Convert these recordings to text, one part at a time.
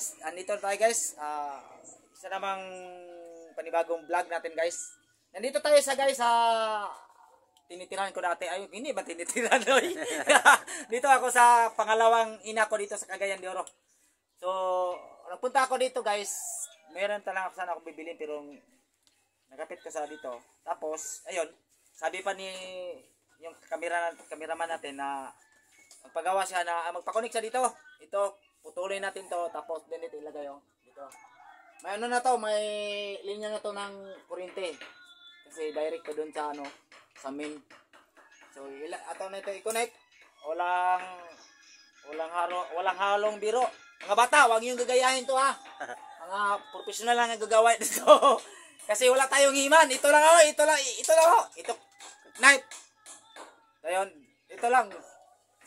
guys, andito tayo guys. Isa namang panibagong vlog natin guys. Nandito tayo sa guys sa tinitirahan ko dati. Ay, hindi ba tinitirahan doy? Dito ako sa pangalawang ina ko dito sa Cagayan de Oro. So, nagpunta ako dito guys. Meron talaga sana akong bibilin pero nagapit ko sa dito. Tapos, ayun, sabi pa ni yung cameraman natin na magpagawa siya na magpa-connect siya dito. Ito, putulin natin to tapos din dito ilagay dito. May ano na to, may linya na to ng kuryente. Kasi direct ko doon sa ano, sa main. So, ato na ito i-connect. Walang halong biro. Mga bata, wag niyo gagayahin to ha. Mga professional lang ang gagawa dito. Kasi wala tayong himan. Ito lang oh, ito lang. Ito knife. Ayun, ito lang.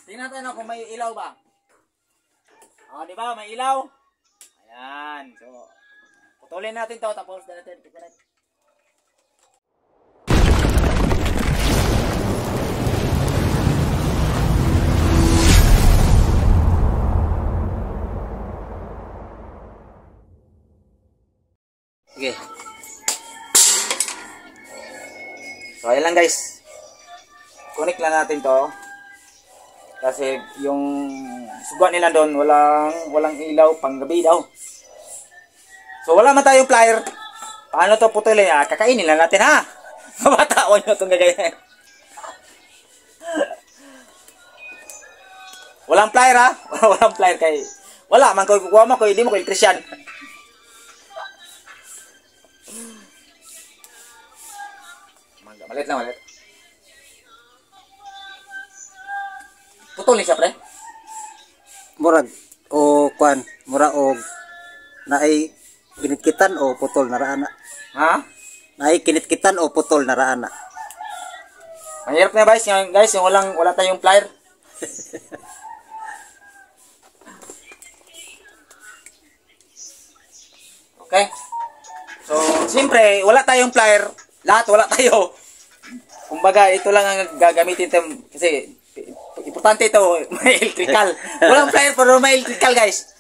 Tingnan natin kung may ilaw ba. Di ba? May ilaw. Ayan. So, putulin natin to tapos natin i-connect. Okay. So, ayan lang guys. Connect lang natin to. Kasi yung suga nila doon, walang ilaw pang gabi daw. So, wala man tayong plier. Paano to putulin? Kakainin lang natin ha. Mabatawan nyo itong gagayin. Walang plier ha. Walang plier kay... Wala man ko kukuha mo kung hindi mo kay Christian. Malit. Putol ni siya pre? Murag o kwan, mura o naay kinitkitan o putol na raana. Ha? Naay kinitkitan o putol na raana. Mahirap na guys, yung wala tayong plier. Okay? So, siyempre, wala tayong plier. Lahat wala tayo. Kumbaga, ito lang ang gagamitin kasi importante ito, may electrical. Walang plier pero may electrical guys.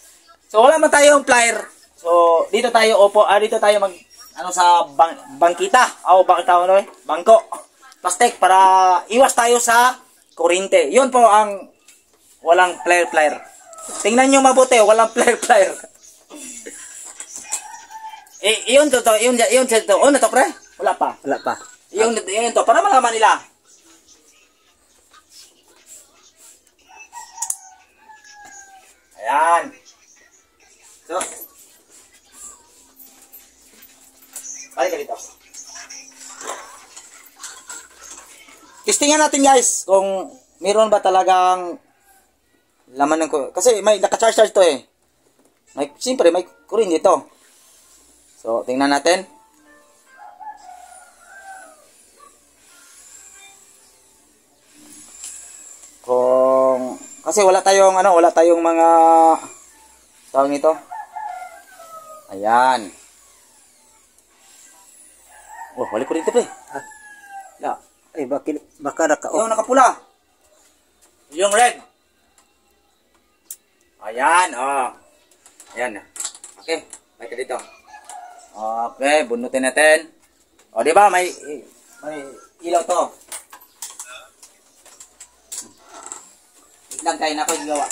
So wala man tayong plier. So dito tayo dito tayo sa bangkita. Bangko. Plastic para iwas tayo sa kuryente. 'Yun po ang walang plier. Tingnan niyo mabuti, walang plier. Iyon to. Ano to pre? Wala pa. Yung to para malaman nila. Ayan. So, balik ka dito. Testingan natin guys kung meron ba talagang laman ng kasi may naka-charge to eh. Siyempre may kuryente dito. So, tingnan natin. Kasi wala tayong mga tawag nito. Ayan. Oh, wala kuryente pre. La, baka naka yung nakapula. Yung red. Ayan, Ayan. Okay, balik ka dito. Okay, bunutin natin. Di ba may ilaw to. Lang kayo na ako gawa.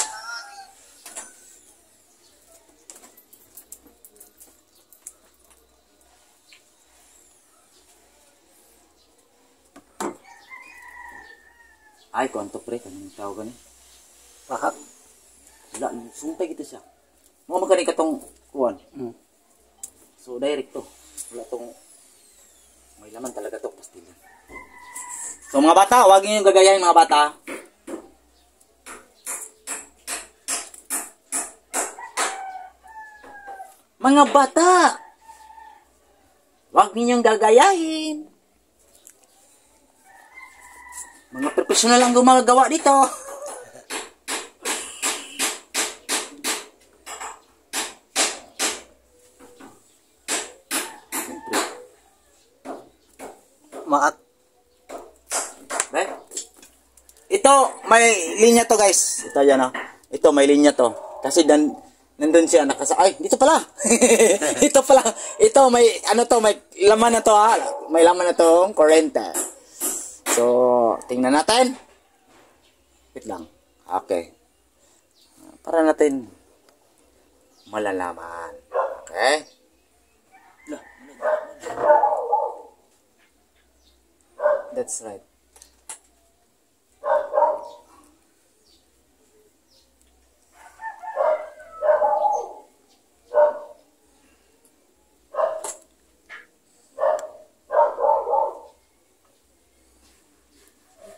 Ay, konto pre, kanang tawag ni. Pakak. Wala, sumpay kita siya. Mga magkani katong kuwan. So, direct to. Wala tong may laman talaga to, pastilyan. So, mga bata, huwag niyo yung gagayahin mga bata. Mga bata, huwag ninyong gagayahin. Mga profesional ang gumagawa dito. Ito, may linya to guys. Ito yan Ito, may linya to. Kasi Nandun siya, ay, dito pala. Ito pala. Ito, may, may laman na to ha. May laman na tong kurente. So, tingnan natin. Wait lang. Okay. Para natin malalaman. Okay? That's right.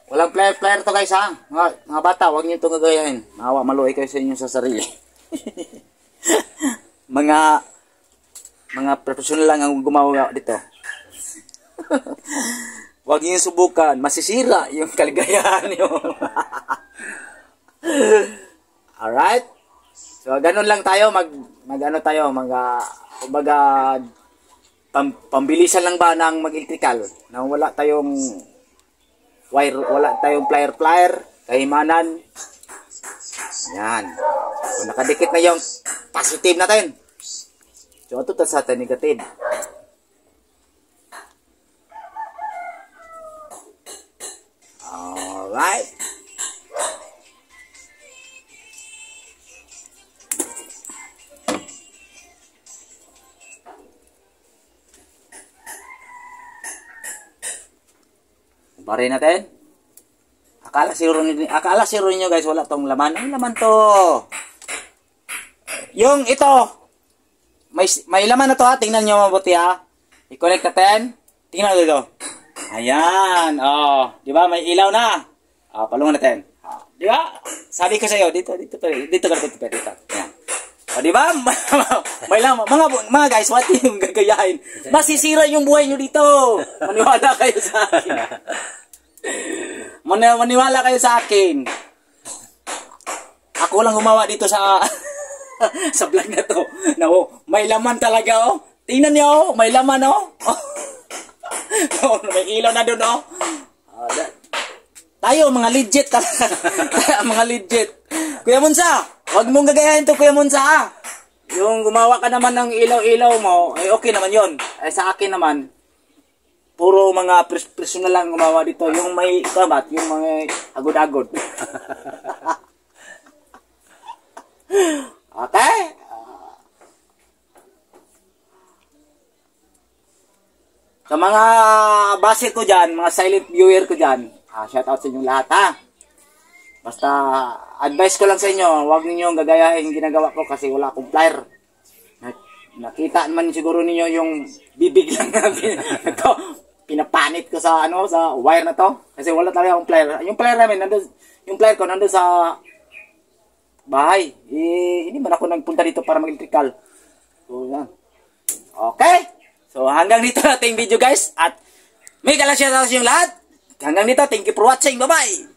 Walang player to guys ha. Mga bata, huwag niyo itong gagayahin. Maawa, maluhay kayo sa inyo sa sarili. mga professional lang ang gumawa dito. Huwag niyo subukan. Masisira yung kaligayahan niyo. Alright? So, ganun lang tayo. Kumbaga, pambilisan lang ba ng mag-electrical? Na wala tayong wire, wala tayong plier, kahimanan. Yan. So, nakadikit na yung positive natin. So, ito sa atin negative. Alright. Barin natin. Akala zero niyo guys, wala tong laman. Ang laman to. Yung ito, may laman na to ha. Tingnan niyo mabuti ha. I-connect natin. Tingnan natin ito. Ayan. Oh, di ba may ilaw na? Palungan natin. Di ba? Sabi ko sa iyo, dito. Ayan. O, di ba? May laman. Mga guys, what yung gagayahin? Masisira yung buhay niyo dito. Maniwala kayo sa akin. Maniwala kayo sa akin. Ako lang gumawa dito sa sa vlog na to. May laman talaga oh. Tingnan niyo oh, may laman oh. May ilaw na doon oh. Tayo mga legit talaga. Mga legit. Kuya Monsa, wag mong gagayahin to Kuya Monsa ha. Yung gumawa ka naman ng ilaw-ilaw mo, eh okay naman 'yon. Eh sa akin naman puro mga personal lang gumawa dito. Yung may kabat, yung mga agod-agod. Okay? Sa mga base ko dyan, mga silent viewer ko dyan, shout out sa inyong lahat ha. Basta, advice ko lang sa inyo, huwag ninyong gagayahin ginagawa ko kasi wala akong plier. Nakita naman siguro ninyo yung bibig lang namin. Pinapanit ko sa sa wire na to kasi wala talaga akong plier. Yung plier namin yung plier ko nandoon sa bahay. Hindi man ako nagpunta dito para mag-electrical. So yan. Okay? So hanggang dito nating video guys at may galang shout out sa inyo lahat. Hanggang dito, thank you for watching. Bye-bye.